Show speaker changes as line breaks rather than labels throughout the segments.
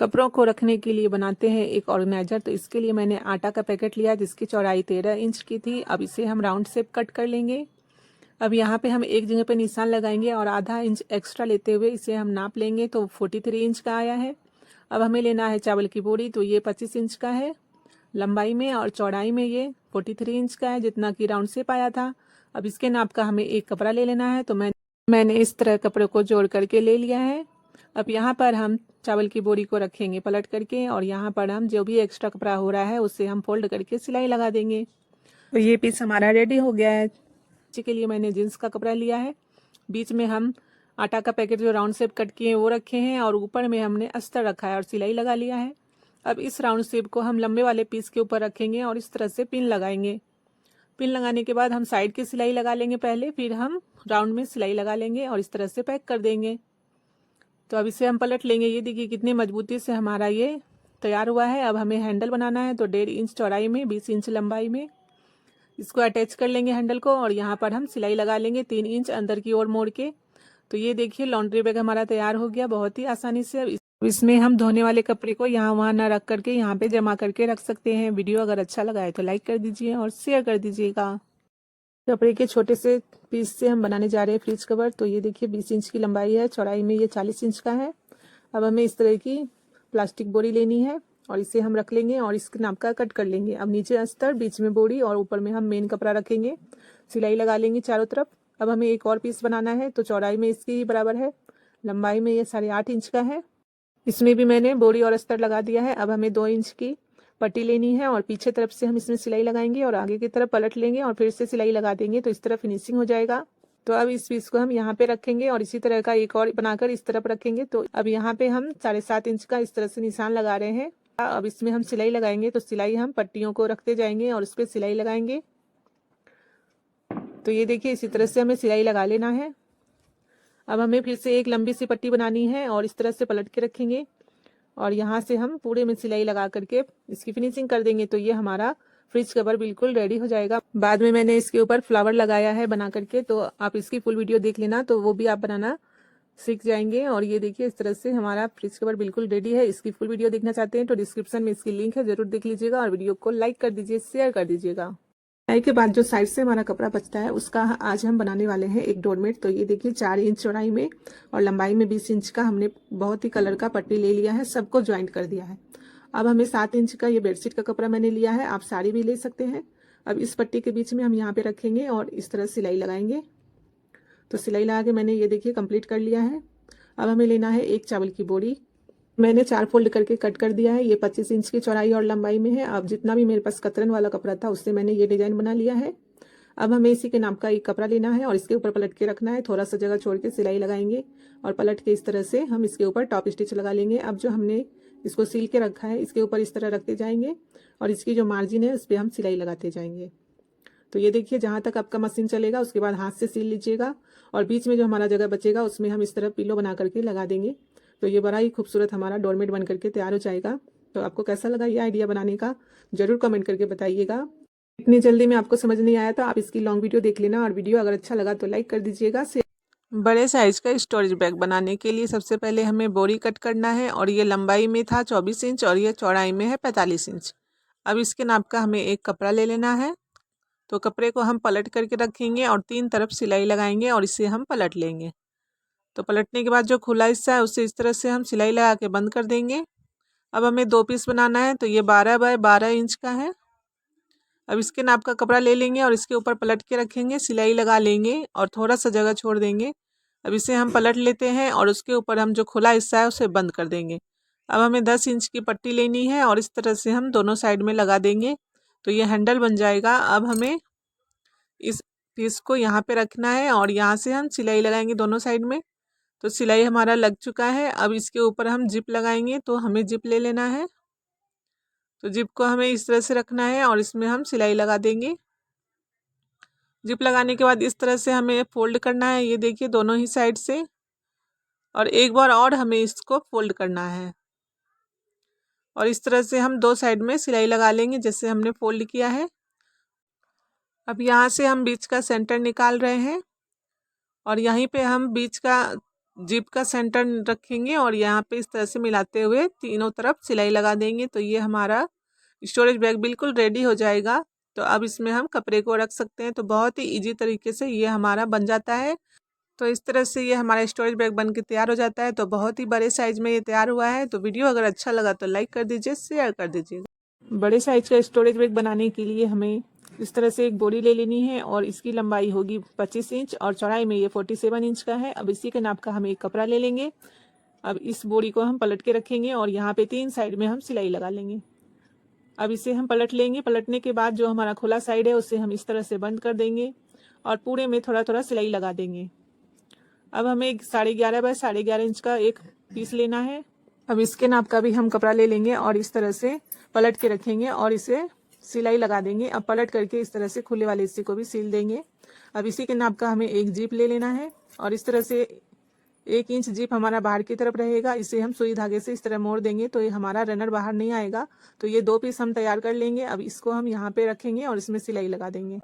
कपड़ों को रखने के लिए बनाते हैं एक ऑर्गेनाइजर। तो इसके लिए मैंने आटा का पैकेट लिया जिसकी चौड़ाई 13 इंच की थी। अब इसे हम राउंड शेप कट कर लेंगे। अब यहाँ पे हम एक जगह पे निशान लगाएंगे और आधा इंच एक्स्ट्रा लेते हुए इसे हम नाप लेंगे तो 43 इंच का आया है। अब हमें लेना है चावल की बोरी, तो ये 25 इंच का है लंबाई में और चौड़ाई में ये 43 इंच का है जितना कि राउंड शेप आया था। अब इसके नाप का हमें एक कपड़ा ले लेना है। तो मैंने इस तरह कपड़े को जोड़ करके ले लिया है। अब यहाँ पर हम चावल की बोरी को रखेंगे पलट करके और यहाँ पर हम जो भी एक्स्ट्रा कपड़ा हो रहा है उसे हम फोल्ड करके सिलाई लगा देंगे। तो ये पीस हमारा रेडी हो गया है। नीचे के लिए मैंने जींस का कपड़ा लिया है, बीच में हम आटा का पैकेट जो राउंड शेप कट किए वो रखे हैं और ऊपर में हमने अस्तर रखा है और सिलाई लगा लिया है। अब इस राउंड शेप को हम लंबे वाले पीस के ऊपर रखेंगे और इस तरह से पिन लगाएंगे। पिन लगाने के बाद हम साइड की सिलाई लगा लेंगे पहले, फिर हम राउंड में सिलाई लगा लेंगे और इस तरह से पैक कर देंगे। तो अब इसे हम पलट लेंगे। ये देखिए कितनी मजबूती से हमारा ये तैयार हुआ है। अब हमें हैंडल बनाना है तो 1.5 इंच चौड़ाई में 20 इंच लंबाई में इसको अटैच कर लेंगे हैंडल को और यहाँ पर हम सिलाई लगा लेंगे 3 इंच अंदर की ओर मोड़ के। तो ये देखिए लॉन्ड्री बैग हमारा तैयार हो गया बहुत ही आसानी से। अब इसमें हम धोने वाले कपड़े को यहाँ वहाँ ना रख करके यहाँ पे जमा करके रख सकते हैं। वीडियो अगर अच्छा लगा है तो लाइक कर दीजिए और शेयर कर दीजिएगा। कपड़े के छोटे से पीस से हम बनाने जा रहे हैं फ्रिज कवर। तो ये देखिए 20 इंच की लंबाई है, चौड़ाई में ये 40 इंच का है। अब हमें इस तरह की प्लास्टिक बोरी लेनी है और इसे हम रख लेंगे और इसके नाप का कट कर लेंगे। अब नीचे अस्तर, बीच में बोरी और ऊपर में हम मेन कपड़ा रखेंगे, सिलाई लगा लेंगे चारों तरफ। अब हमें एक और पीस बनाना है तो चौड़ाई में इसकी ही बराबर है, लंबाई में ये 8.5 इंच का है। इसमें भी मैंने बोरी और अस्तर लगा दिया है। अब हमें 2 इंच की पट्टी लेनी है और पीछे तरफ से हम इसमें सिलाई लगाएंगे और आगे की तरफ पलट लेंगे और फिर से सिलाई लगा देंगे तो इस तरह फिनिशिंग हो जाएगा। तो अब इस पीस को हम यहाँ पे रखेंगे और इसी तरह का एक और बनाकर इस तरफ रखेंगे। तो अब यहाँ पे हम 7.5 इंच का इस तरह से निशान लगा रहे हैं। अब इसमें हम सिलाई लगाएंगे तो सिलाई हम पट्टियों को रखते जाएंगे और उस पर सिलाई लगाएंगे। तो ये देखिए इसी तरह से हमें सिलाई लगा लेना है। अब हमें फिर से एक लंबी सी पट्टी बनानी है और इस तरह से पलट के रखेंगे और यहाँ से हम पूरे में सिलाई लगा करके इसकी फिनिशिंग कर देंगे। तो ये हमारा फ्रिज कवर बिल्कुल रेडी हो जाएगा। बाद में मैंने इसके ऊपर फ्लावर लगाया है बना करके, तो आप इसकी फुल वीडियो देख लेना तो वो भी आप बनाना सीख जाएंगे। और ये देखिए इस तरह से हमारा फ्रिज कवर बिल्कुल रेडी है। इसकी फुल वीडियो देखना चाहते हैं तो डिस्क्रिप्शन में इसकी लिंक है, जरूर देख लीजिएगा और वीडियो को लाइक कर दीजिए, शेयर कर दीजिएगा। सिलाई के बाद जो साइड से हमारा कपड़ा बचता है उसका आज हम बनाने वाले हैं एक डोरमेट। तो ये देखिए 4 इंच चौड़ाई में और लंबाई में 20 इंच का हमने बहुत ही कलर का पट्टी ले लिया है, सबको ज्वाइंट कर दिया है। अब हमें 7 इंच का ये बेडशीट का कपड़ा मैंने लिया है, आप साड़ी भी ले सकते हैं। अब इस पट्टी के बीच में हम यहाँ पे रखेंगे और इस तरह सिलाई लगाएंगे। तो सिलाई लगा के मैंने ये देखिए कंप्लीट कर लिया है। अब हमें लेना है एक चावल की बोरी, मैंने 4 फोल्ड करके कट कर दिया है। ये 25 इंच की चौड़ाई और लंबाई में है। अब जितना भी मेरे पास कतरन वाला कपड़ा था उससे मैंने ये डिजाइन बना लिया है। अब हमें इसी के नाप का एक कपड़ा लेना है और इसके ऊपर पलट के रखना है, थोड़ा सा जगह छोड़ के सिलाई लगाएंगे और पलट के इस तरह से हम इसके ऊपर टॉप स्टिच लगा लेंगे। अब जो हमने इसको सील के रखा है इसके ऊपर इस तरह रखते जाएंगे और इसकी जो मार्जिन है उस पर हम सिलाई लगाते जाएंगे। तो ये देखिए जहाँ तक आपका मशीन चलेगा उसके बाद हाथ से सील लीजिएगा और बीच में जो हमारा जगह बचेगा उसमें हम इस तरह पिलो बना करके लगा देंगे। तो ये बड़ा ही खूबसूरत हमारा डोरमेट बन करके तैयार हो जाएगा। तो आपको कैसा लगा ये आइडिया बनाने का जरूर कमेंट करके बताइएगा। इतनी जल्दी में आपको समझ नहीं आया तो आप इसकी लॉन्ग वीडियो देख लेना और वीडियो अगर अच्छा लगा तो लाइक कर दीजिएगा। बड़े साइज का स्टोरेज बैग बनाने के लिए सबसे पहले हमें बोरी कट करना है और ये लंबाई में था 24 इंच और ये चौड़ाई में है 45 इंच। अब इसके नाप का हमें एक कपड़ा ले लेना है। तो कपड़े को हम पलट करके रखेंगे और 3 तरफ सिलाई लगाएंगे और इसे हम पलट लेंगे। तो पलटने के बाद जो खुला हिस्सा है उससे इस तरह से हम सिलाई लगा के बंद कर देंगे। अब हमें 2 पीस बनाना है तो ये 12 बाय 12 इंच का है। अब इसके नाप का कपड़ा ले लेंगे और इसके ऊपर पलट के रखेंगे, सिलाई लगा लेंगे और थोड़ा सा जगह छोड़ देंगे। अब इसे हम पलट लेते हैं और उसके ऊपर हम जो खुला हिस्सा है उसे बंद कर देंगे। अब हमें 10 इंच की पट्टी लेनी है और इस तरह से हम दोनों साइड में लगा देंगे तो ये हैंडल बन जाएगा। अब हमें इस पीस को यहाँ पे रखना है और यहाँ से हम सिलाई लगाएंगे दोनों साइड में। तो सिलाई हमारा लग चुका है। अब इसके ऊपर हम जिप लगाएंगे तो हमें जिप ले लेना है। तो जिप को हमें इस तरह से रखना है और इसमें हम सिलाई लगा देंगे। जिप लगाने के बाद इस तरह से हमें फोल्ड करना है, ये देखिए दोनों ही साइड से, और एक बार और हमें इसको फोल्ड करना है और इस तरह से हम 2 साइड में सिलाई लगा लेंगे जैसे हमने फोल्ड किया है। अब यहाँ से हम बीच का सेंटर निकाल रहे हैं और यहीं पे हम बीच का जिप का सेंटर रखेंगे और यहाँ पे इस तरह से मिलाते हुए तीनों तरफ सिलाई लगा देंगे। तो ये हमारा स्टोरेज बैग बिल्कुल रेडी हो जाएगा। तो अब इसमें हम कपड़े को रख सकते हैं। तो बहुत ही इजी तरीके से ये हमारा बन जाता है। तो इस तरह से ये हमारा स्टोरेज बैग बन के तैयार हो जाता है। तो बहुत ही बड़े साइज़ में ये तैयार हुआ है। तो वीडियो अगर अच्छा लगा तो लाइक कर दीजिए, शेयर कर दीजिएगा। बड़े साइज का स्टोरेज बैग बनाने के लिए हमें इस तरह से एक बोरी ले लेनी है और इसकी लंबाई होगी 25 इंच और चौड़ाई में ये 47 इंच का है। अब इसी के नाप का हम एक कपड़ा ले लेंगे। अब इस बोरी को हम पलट के रखेंगे और यहाँ पे 3 साइड में हम सिलाई लगा लेंगे। अब इसे हम पलट लेंगे। पलटने के बाद जो हमारा खुला साइड है उसे हम इस तरह से बंद कर देंगे और पूरे में थोड़ा थोड़ा सिलाई लगा देंगे। अब हमें 11.5 बाय 11.5 इंच का एक पीस लेना है। अब इसके नाप का भी हम कपड़ा ले लेंगे और इस तरह से पलट के रखेंगे और इसे सिलाई लगा देंगे। अब पलट करके इस तरह से खुले वाले हिस्से को भी सील देंगे। अब इसी के नाप का हमें एक जीप ले लेना है और इस तरह से 1 इंच जीप हमारा बाहर की तरफ रहेगा। इसे हम सुई धागे से इस तरह मोड़ देंगे तो ये हमारा रनर बाहर नहीं आएगा। तो ये 2 पीस हम तैयार कर लेंगे। अब इसको हम यहाँ पे रखेंगे और इसमें सिलाई लगा देंगे।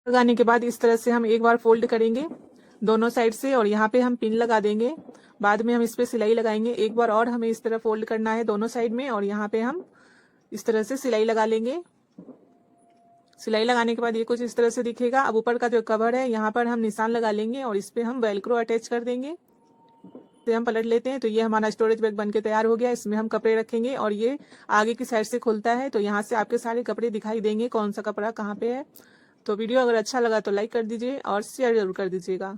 लगाने के बाद इस तरह से हम एक बार फोल्ड करेंगे दोनों साइड से और यहाँ पे हम पिन लगा देंगे। बाद में हम इस पर सिलाई लगाएंगे। एक बार और हमें इस तरह फोल्ड करना है दोनों साइड में और यहाँ पे हम इस तरह से सिलाई लगा लेंगे। सिलाई लगाने के बाद ये कुछ इस तरह से दिखेगा। अब ऊपर का जो कवर है यहाँ पर हम निशान लगा लेंगे और इस पर हम वेलक्रो अटैच कर देंगे। से हम पलट लेते हैं। तो ये हमारा स्टोरेज बैग बनके तैयार हो गया। इसमें हम कपड़े रखेंगे और ये आगे की साइड से खुलता है। तो यहाँ से आपके सारे कपड़े दिखाई देंगे कौन सा कपड़ा कहाँ पे है। तो वीडियो अगर अच्छा लगा तो लाइक कर दीजिए और शेयर जरूर कर दीजिएगा।